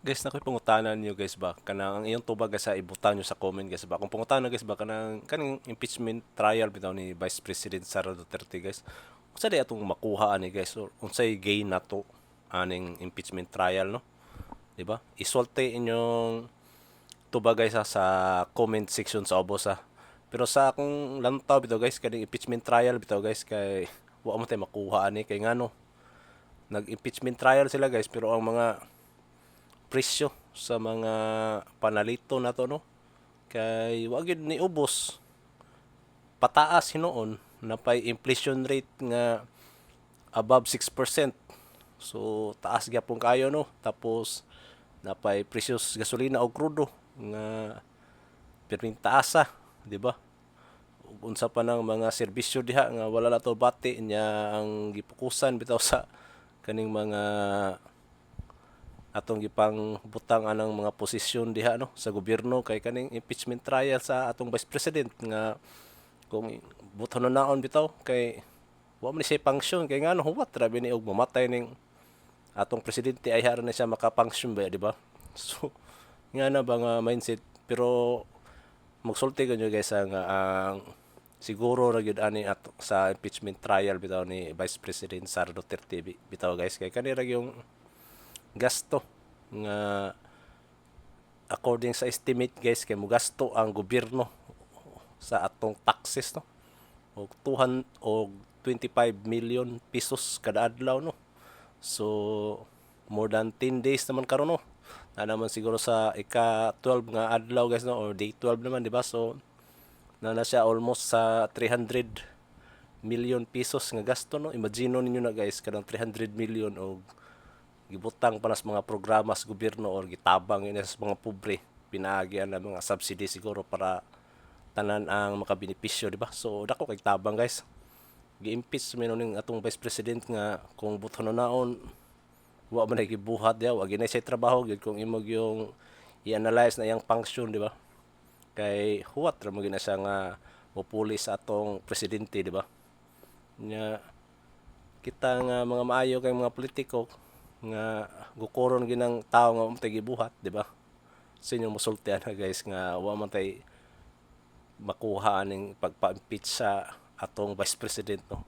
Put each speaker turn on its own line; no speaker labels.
Guys, nakoy pangutanan niyo guys ba kanang ang iyong tubag guys sa ibutan niyo sa comment guys ba kung pangutanan guys ba kanang impeachment trial bitaw ni Vice President Sara Duterte guys. Unsa di atong makuha ani guys or unsay gain nato aning impeachment trial no? Di ba? Isolte inyong tubag guys sa comment section sa ubos ha. Pero sa akong lantaw bitaw guys kaning impeachment trial bitaw guys kay wa mo tay makuha ani kay ngano nag-impeachment trial sila guys pero ang mga presyo sa mga panalito na to no kay wa gyud ni ubos pataas hinoon napay inflation rate nga above 6%. So taas gyapon kayo no tapos napay presyos gasolina o krudo nga pirming taasa, di ba? Ug unsa pa nang mga serbisyo diha nga wala na to bati nya ang gipukusan bitaw sa kaning mga atong gipang butang anang mga posisyon diha no sa gobyerno kay kaning impeachment trial sa atong vice president nga kung buton na naon bitaw kay wa man siya function kay ngano huwat rabi ni og mamatay ning atong presidente ay hara na siya makapunction ba di ba? So nga na ba nga mindset pero magsulti ko nyo guys nga ang siguro ra gyud ani at sa impeachment trial bitaw ni Vice President Sara Duterte bitaw guys kay kanira yung gasto nga according sa estimate guys kay mo gasto ang gobyerno sa atong taxes no og 200 og 25 million pesos kada adlaw no. So more than 10 days naman karon no. Na naman siguro sa ika 12 nga adlaw guys no or day 12 naman di ba? So na siya almost sa 300 million pesos nga gasto no. Imagine ninyo na guys kanang 300 million og gibutang pa nas mga programa sa gobyerno or gitabang ina sa mga pobre pinaagyan na mga subsidy siguro para tanan ang makabenepisyo di ba so dako kay tabang guys gi-impeach man ning atong vice president nga kung buton na naon wa man ay gibuhat ya wa ginay say trabaho gyud kung imog yung i-analyze na yang function di ba kay huwat ra mo gina siya nga mopuli sa atong presidente di ba nya kita nga mga maayo kay mga politiko nga gukoron ginang tao nga umtay gibuhat di ba sa inyong musultian na guys nga wa man tay makuha aning pagpa-impeach sa atong vice president no